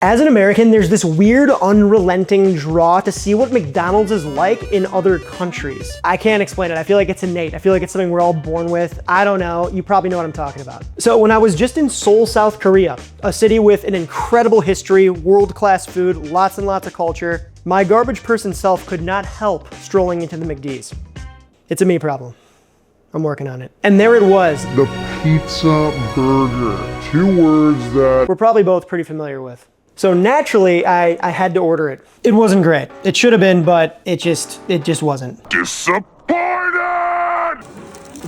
As an American, there's this weird, unrelenting draw to see what McDonald's is like in other countries. I can't explain it. I feel like it's innate. I feel like it's something we're all born with. I don't know. You probably know what I'm talking about. So when I was just in Seoul, South Korea, a city with an incredible history, world-class food, lots and lots of culture, my garbage person self could not help strolling into the McD's. It's a me problem. I'm working on it. And there it was. The pizza burger. 2 words that we're probably both pretty familiar with. So naturally, I had to order it. It wasn't great. It should have been, but it just wasn't. disappointed!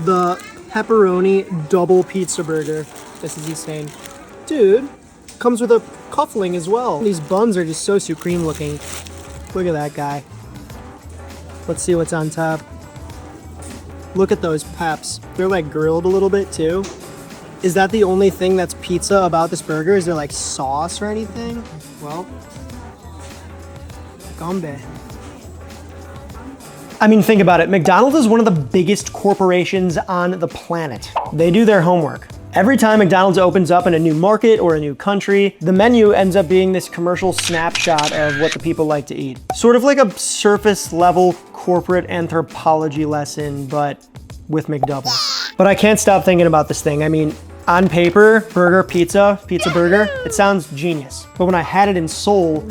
The pepperoni double pizza burger. This is insane. Dude, comes with a cuffling as well. These buns are just so supreme looking. Look at that guy. Let's see what's on top. Look at those peps. They're like grilled a little bit too. Is that the only thing that's pizza about this burger? Is there like sauce or anything? Well, gombe. I mean, think about it. McDonald's is one of the biggest corporations on the planet. They do their homework. Every time McDonald's opens up in a new market or a new country, the menu ends up being this commercial snapshot of what the people like to eat. Sort of like a surface level corporate anthropology lesson, but with McDoubles. But I can't stop thinking about this thing. I mean, on paper, pizza burger, it sounds genius. But when I had it in Seoul,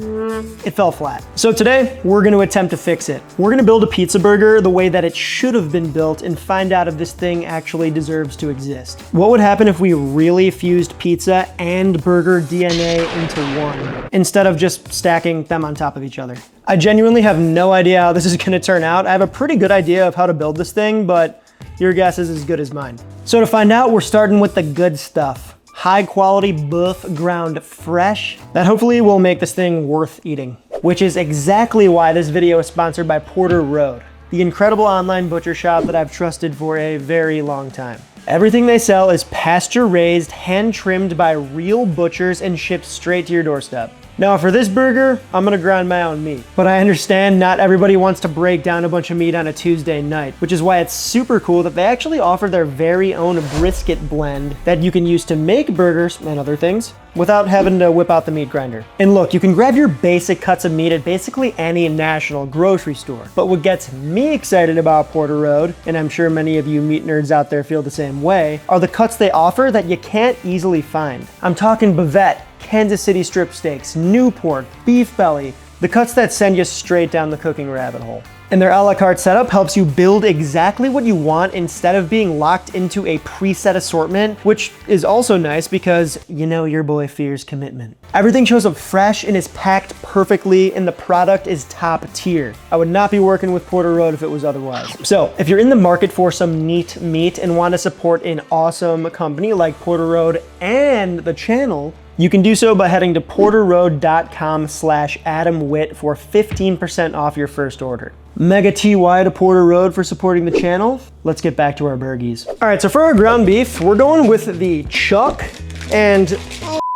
it fell flat. So today, we're gonna attempt to fix it. We're gonna build a pizza burger the way that it should have been built and find out if this thing actually deserves to exist. What would happen if we really fused pizza and burger DNA into one, instead of just stacking them on top of each other? I genuinely have no idea how this is gonna turn out. I have a pretty good idea of how to build this thing, but your guess is as good as mine. So to find out, we're starting with the good stuff. High quality beef ground fresh. That hopefully will make this thing worth eating. Which is exactly why this video is sponsored by Porter Road, the incredible online butcher shop that I've trusted for a very long time. Everything they sell is pasture raised, hand trimmed by real butchers and shipped straight to your doorstep. Now for this burger, I'm gonna grind my own meat. But I understand not everybody wants to break down a bunch of meat on a Tuesday night, which is why it's super cool that they actually offer their very own brisket blend that you can use to make burgers and other things without having to whip out the meat grinder. And look, you can grab your basic cuts of meat at basically any national grocery store. But what gets me excited about Porter Road, and I'm sure many of you meat nerds out there feel the same way, are the cuts they offer that you can't easily find. I'm talking bavette, Kansas City strip steaks, Newport, beef belly, the cuts that send you straight down the cooking rabbit hole. And their a la carte setup helps you build exactly what you want instead of being locked into a preset assortment, which is also nice because you know your boy fears commitment. Everything shows up fresh and is packed perfectly, and the product is top tier. I would not be working with Porter Road if it was otherwise. So if you're in the market for some neat meat and want to support an awesome company like Porter Road and the channel, you can do so by heading to porterroad.com/AdamWitt for 15% off your first order. Mega TY to Porter Road for supporting the channel. Let's get back to our burgies. All right, so for our ground beef, we're going with the chuck and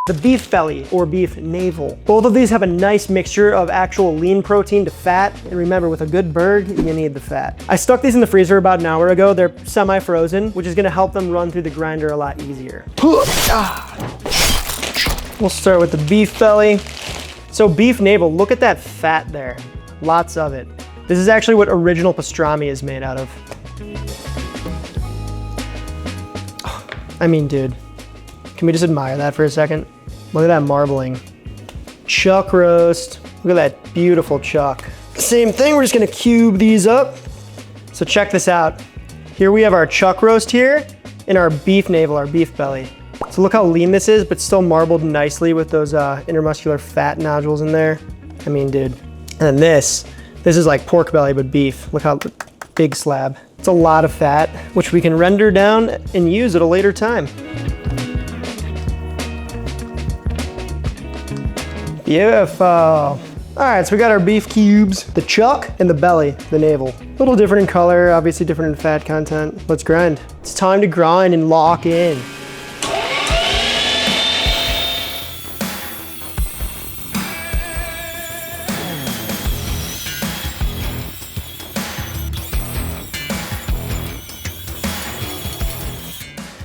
the beef belly or beef navel. Both of these have a nice mixture of actual lean protein to fat. And remember, with a good burg, you need the fat. I stuck these in the freezer about an hour ago. They're semi-frozen, which is gonna help them run through the grinder a lot easier. We'll start with the beef belly. So beef navel, look at that fat there. Lots of it. This is actually what original pastrami is made out of. I mean, dude, can we just admire that for a second? Look at that marbling. Chuck roast. Look at that beautiful chuck. Same thing, we're just gonna cube these up. So check this out. Here we have our chuck roast here and our beef navel, our beef belly. So look how lean this is, but still marbled nicely with those intermuscular fat nodules in there. I mean, dude. And then this is like pork belly, but beef. Look how big slab. It's a lot of fat, which we can render down and use at a later time. Beautiful. All right, so we got our beef cubes, the chuck, and the belly, the navel. A little different in color, obviously different in fat content. Let's grind. It's time to grind and lock in.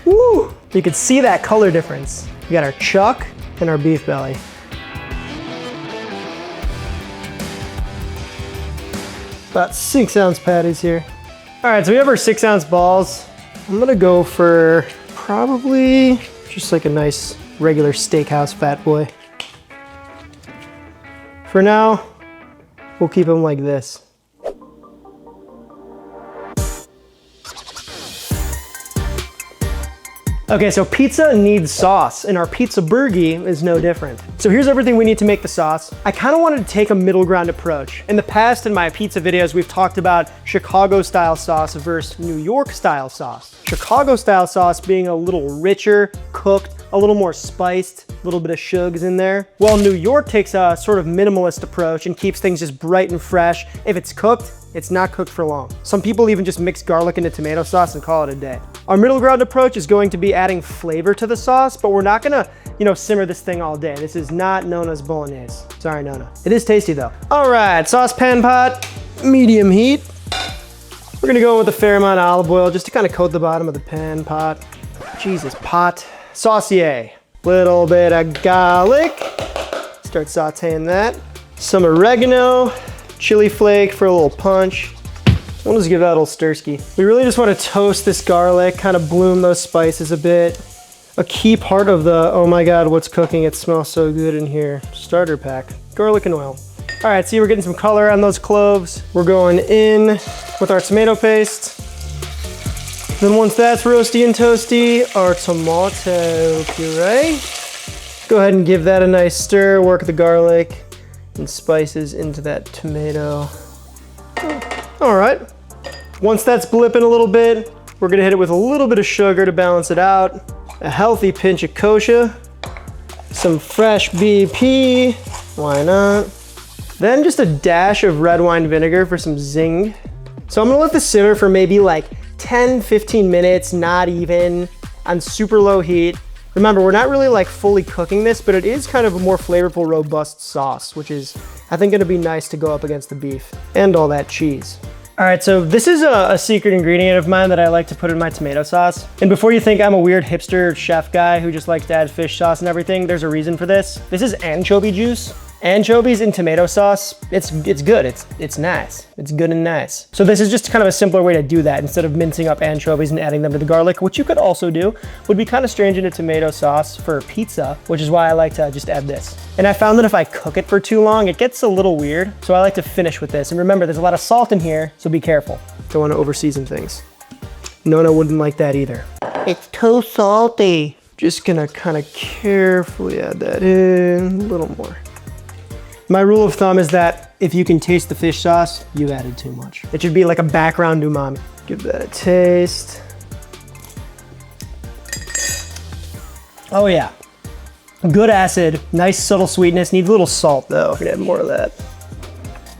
Woo! You can see that color difference. We got our chuck and our beef belly. About 6-ounce patties here. All right, so we have our 6-ounce balls. I'm gonna go for probably just like a nice regular steakhouse fat boy. For now, we'll keep them like this. Okay, so pizza needs sauce, and our pizza burger is no different. So here's everything we need to make the sauce. I kind of wanted to take a middle ground approach. In the past, in my pizza videos, we've talked about Chicago style sauce versus New York style sauce. Chicago style sauce being a little richer, cooked, a little more spiced, a little bit of shugs in there. While New York takes a sort of minimalist approach and keeps things just bright and fresh. If it's cooked, it's not cooked for long. Some people even just mix garlic into tomato sauce and call it a day. Our middle ground approach is going to be adding flavor to the sauce, but we're not gonna, simmer this thing all day. This is not Nona's bolognese. Sorry, Nona. It is tasty though. All right, saucepan pot, medium heat. We're gonna go with a fair amount of olive oil just to kind of coat the bottom of the pan pot. Jesus, pot. Saucier. Little bit of garlic. Start sauteing that. Some oregano. Chili flake for a little punch. We'll just give that a little stirski. We really just want to toast this garlic, kind of bloom those spices a bit. A key part of the, oh my God, what's cooking? It smells so good in here. Starter pack, garlic and oil. All right, see, we're getting some color on those cloves. We're going in with our tomato paste. Then once that's roasty and toasty, our tomato puree. Go ahead and give that a nice stir, work the garlic and spices into that tomato. All right, once that's blipping a little bit, we're gonna hit it with a little bit of sugar to balance it out, a healthy pinch of kosher, some fresh BP, why not? Then just a dash of red wine vinegar for some zing. So I'm gonna let this simmer for maybe like 10, 15 minutes, not even, on super low heat. Remember, we're not really like fully cooking this, but it is kind of a more flavorful, robust sauce, which is, I think, gonna be nice to go up against the beef and all that cheese. All right, so this is a secret ingredient of mine that I like to put in my tomato sauce. And before you think I'm a weird hipster chef guy who just likes to add fish sauce and everything, there's a reason for this. This is anchovy juice. Anchovies in tomato sauce, it's good, it's nice. It's good and nice. So this is just kind of a simpler way to do that. Instead of mincing up anchovies and adding them to the garlic, which you could also do, would be kind of strange into tomato sauce for pizza, which is why I like to just add this. And I found that if I cook it for too long, it gets a little weird. So I like to finish with this. And remember, there's a lot of salt in here, so be careful. Don't want to over-season things. Nona wouldn't like that either. It's too salty. Just gonna kind of carefully add that in, a little more. My rule of thumb is that if you can taste the fish sauce, you've added too much. It should be like a background umami. Give that a taste. Oh yeah, good acid, nice subtle sweetness. Needs a little salt though. We're gonna add more of that.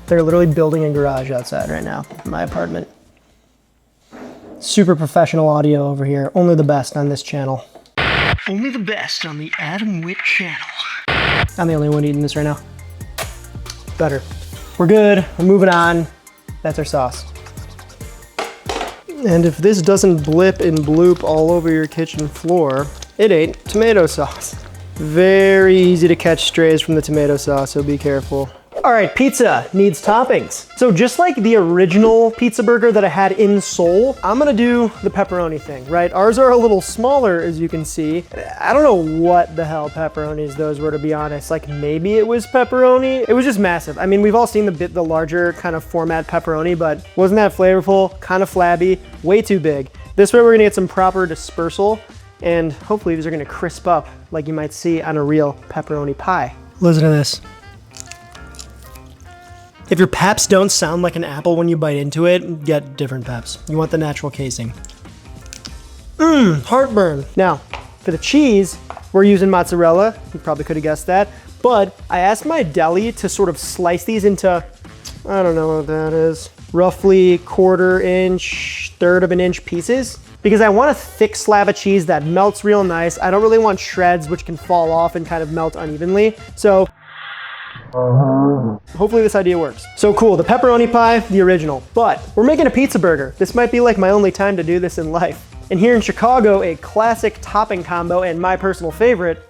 They're literally building a garage outside right now in my apartment. Super professional audio over here. Only the best on this channel. Only the best on the Adam Witt channel. I'm the only one eating this right now. Better. We're good, we're moving on. That's our sauce. And if this doesn't blip and bloop all over your kitchen floor, it ain't tomato sauce. Very easy to catch strays from the tomato sauce, so be careful. All right, pizza needs toppings. So just like the original pizza burger that I had in Seoul, I'm gonna do the pepperoni thing, right? Ours are a little smaller, as you can see. I don't know what the hell pepperonis those were, to be honest. Like maybe it was pepperoni. It was just massive. I mean, we've all seen the larger kind of format pepperoni, but wasn't that flavorful, kind of flabby, way too big. This way we're gonna get some proper dispersal, and hopefully these are gonna crisp up like you might see on a real pepperoni pie. Listen to this. If your peps don't sound like an apple when you bite into it, get different peps. You want the natural casing. Heartburn. Now, for the cheese, we're using mozzarella. You probably could have guessed that. But I asked my deli to sort of slice these into, I don't know what that is, roughly 1/4 inch, 1/3 of an inch pieces. Because I want a thick slab of cheese that melts real nice. I don't really want shreds which can fall off and kind of melt unevenly. So, hopefully this idea works. So cool, the pepperoni pie, the original. But we're making a pizza burger. This might be like my only time to do this in life. And here in Chicago, a classic topping combo and my personal favorite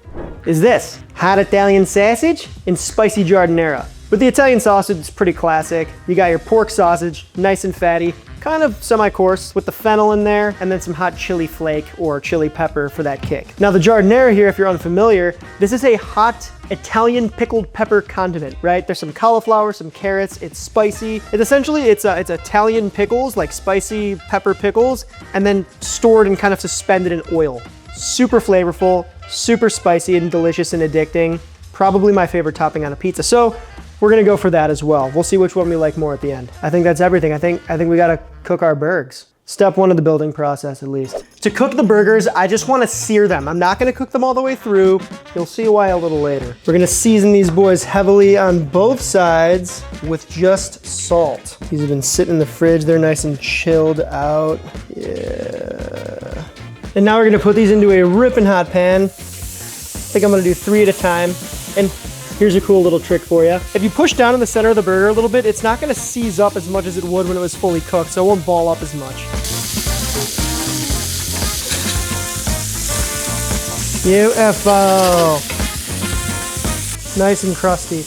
is this. Hot Italian sausage and spicy giardiniera. But the Italian sausage is pretty classic. You got your pork sausage, nice and fatty, kind of semi-coarse with the fennel in there, and then some hot chili flake or chili pepper for that kick. Now the giardiniera here, if you're unfamiliar, this is a hot Italian pickled pepper condiment, right? There's some cauliflower, some carrots, it's spicy. It's essentially, it's Italian pickles, like spicy pepper pickles, and then stored and kind of suspended in oil. Super flavorful, super spicy and delicious and addicting. Probably my favorite topping on a pizza. So we're gonna go for that as well. We'll see which one we like more at the end. I think that's everything. I think we gotta cook our burgers. Step one of the building process, at least. To cook the burgers, I just wanna sear them. I'm not gonna cook them all the way through. You'll see why a little later. We're gonna season these boys heavily on both sides with just salt. These have been sitting in the fridge. They're nice and chilled out. Yeah. And now we're gonna put these into a ripping hot pan. I think I'm gonna do 3 at a time. And here's a cool little trick for you. If you push down in the center of the burger a little bit, it's not gonna seize up as much as it would when it was fully cooked, so it won't ball up as much. Beautiful. Nice and crusty.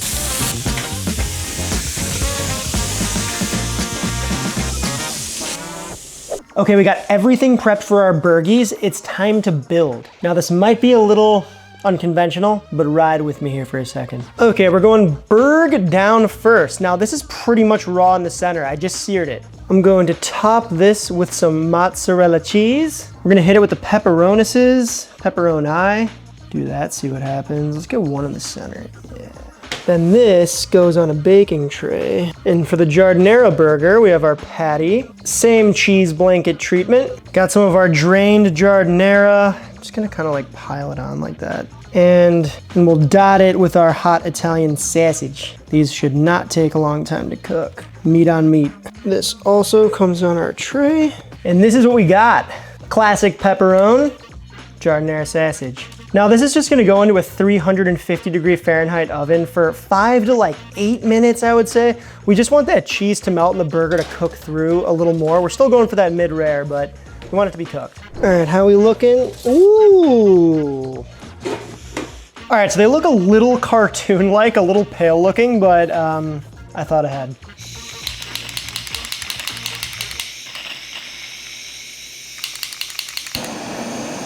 Okay, we got everything prepped for our burgies. It's time to build. Now this might be a little unconventional, but ride with me here for a second. Okay, we're going burg down first. Now this is pretty much raw in the center. I just seared it. I'm going to top this with some mozzarella cheese. We're gonna hit it with the pepperoni. Do that, see what happens. Let's get one in the center, yeah. Then this goes on a baking tray. And for the giardiniera burger, we have our patty. Same cheese blanket treatment. Got some of our drained giardiniera. Just gonna kind of like pile it on like that. And we'll dot it with our hot Italian sausage. These should not take a long time to cook. Meat on meat. This also comes on our tray. And this is what we got. Classic pepperoni, giardiniera sausage. Now this is just gonna go into a 350 Fahrenheit oven for 5 to like 8 minutes, I would say. We just want that cheese to melt and the burger to cook through a little more. We're still going for that mid-rare, but we want it to be cooked. All right, how we looking? Ooh. All right, so they look a little cartoon-like, a little pale looking, but I thought ahead.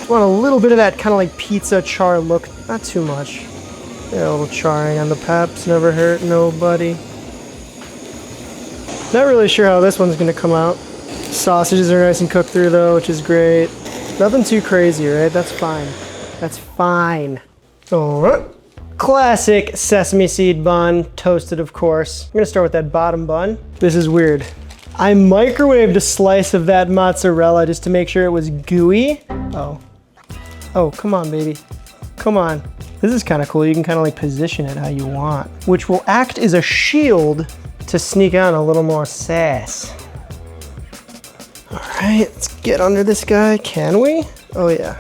Want a little bit of that kind of like pizza char look, not too much. Yeah, a little charring on the peps, never hurt nobody. Not really sure how this one's gonna come out. Sausages are nice and cooked through though, which is great. Nothing too crazy, right? That's fine. That's fine. All right. Classic sesame seed bun, toasted of course. I'm gonna start with that bottom bun. This is weird. I microwaved a slice of that mozzarella just to make sure it was gooey. Oh, come on, baby. Come on. This is kind of cool. You can kind of like position it how you want, which will act as a shield to sneak on a little more sass. All right, let's get under this guy. Can we? Oh yeah.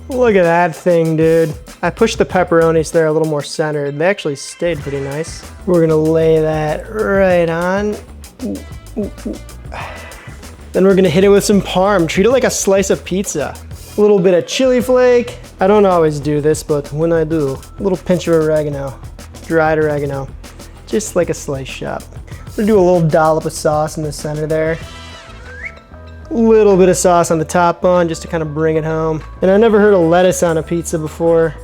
Look at that thing, dude. I pushed the pepperonis there a little more centered. They actually stayed pretty nice. We're gonna lay that right on. Then we're gonna hit it with some parm. Treat it like a slice of pizza. A little bit of chili flake. I don't always do this, but when I do, a little pinch of oregano, dried oregano, just like a slice shop. I'm gonna do a little dollop of sauce in the center there. A little bit of sauce on the top bun just to kind of bring it home. And I never heard of lettuce on a pizza before,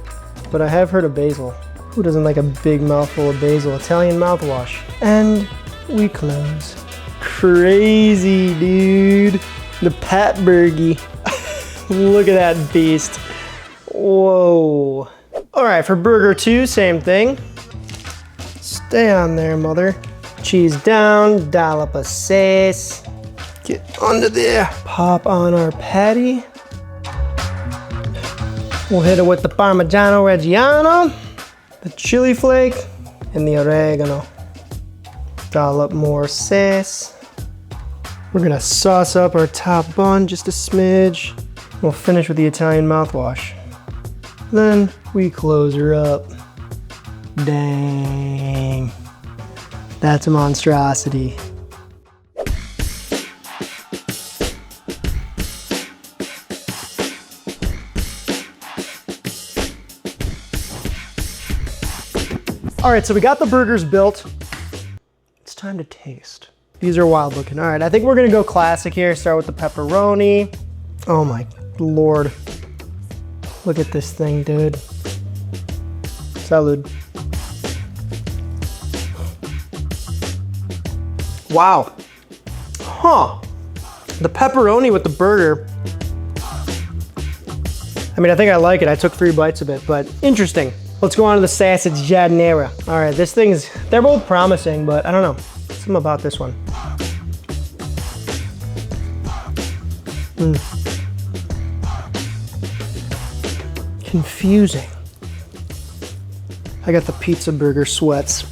but I have heard of basil. Who doesn't like a big mouthful of basil? Italian mouthwash. And we close. Crazy, dude. The Pat Burgie. Look at that beast. Whoa. All right, for burger 2, same thing. Stay on there, mother. Cheese down, dollop of sauce. Get under there. Pop on our patty. We'll hit it with the Parmigiano Reggiano, the chili flake, and the oregano. Dollop more sauce. We're gonna sauce up our top bun just a smidge. We'll finish with the Italian mouthwash. Then we close her up. Dang. That's a monstrosity. All right, so we got the burgers built. time to taste. These are wild looking. All right, I think we're gonna go classic here. Start with the pepperoni. Oh my Lord. Look at this thing, dude. Salud. Wow. Huh. The pepperoni with the burger. I mean, I think I like it. I took 3 bites of it, but interesting. Let's go on to the sausage giardiniera. All right, this thing's, they're both promising, but I don't know. Something about this one. Confusing. I got the pizza burger sweats.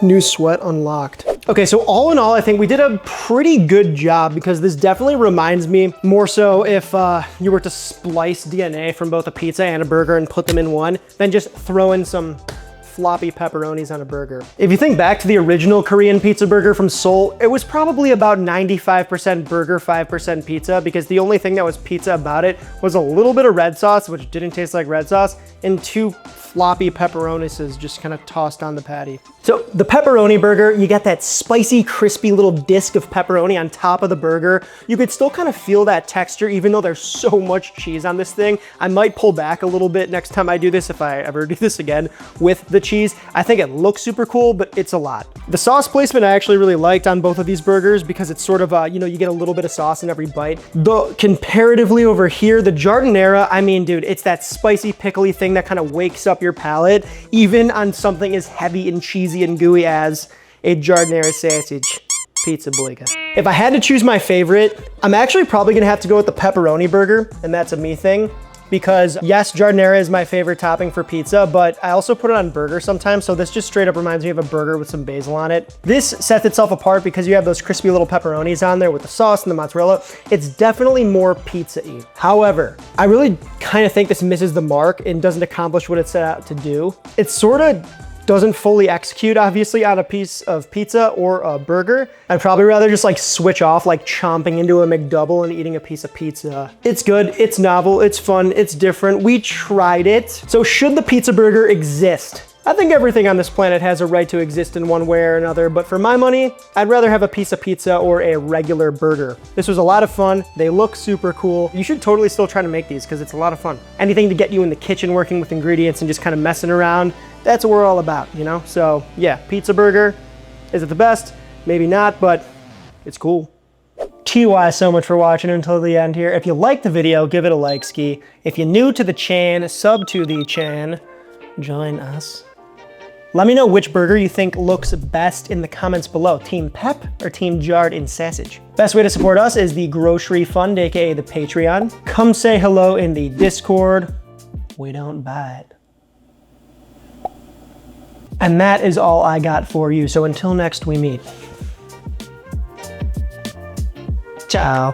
New sweat unlocked. Okay, so all in all, I think we did a pretty good job because this definitely reminds me more so if you were to splice DNA from both a pizza and a burger and put them in one, than just throw in some floppy pepperonis on a burger. If you think back to the original Korean pizza burger from Seoul, it was probably about 95% burger, 5% pizza, because the only thing that was pizza about it was a little bit of red sauce, which didn't taste like red sauce, and 2 floppy pepperonis just kind of tossed on the patty. So the pepperoni burger, you get that spicy, crispy little disc of pepperoni on top of the burger. You could still kind of feel that texture, even though there's so much cheese on this thing. I might pull back a little bit next time I do this, if I ever do this again with the cheese. I think it looks super cool, but it's a lot. The sauce placement I actually really liked on both of these burgers because it's sort of, you know, you get a little bit of sauce in every bite. Though comparatively over here, the giardiniera, I mean, dude, it's that spicy, pickly thing that kind of wakes up your palate, even on something as heavy and cheesy and gooey as a giardiniera sausage pizza boyga. If I had to choose my favorite, I'm actually probably gonna have to go with the pepperoni burger, and that's a me thing. Because yes, giardiniera is my favorite topping for pizza, but I also put it on burger sometimes, so this just straight up reminds me of a burger with some basil on it. This sets itself apart because you have those crispy little pepperonis on there with the sauce and the mozzarella. It's definitely more pizza-y. However, I really kind of think this misses the mark and doesn't accomplish what it set out to do. It sort of doesn't fully execute, obviously, on a piece of pizza or a burger. I'd probably rather just like switch off, like chomping into a McDouble and eating a piece of pizza. It's good, it's novel, it's fun, it's different. We tried it. So should the pizza burger exist? I think everything on this planet has a right to exist in one way or another, but for my money, I'd rather have a piece of pizza or a regular burger. This was a lot of fun. They look super cool. You should totally still try to make these because it's a lot of fun. Anything to get you in the kitchen working with ingredients and just kind of messing around, that's what we're all about, you know? So yeah, pizza burger, is it the best? Maybe not, but it's cool. TY so much for watching until the end here. If you liked the video, give it a like ski. If you're new to the chan, sub to the chan, join us. Let me know which burger you think looks best in the comments below. Team Pep or Team Jarred in Sausage? Best way to support us is the Grocery Fund, aka the Patreon. Come say hello in the Discord. We don't bite. And that is all I got for you. So until next we meet. Ciao.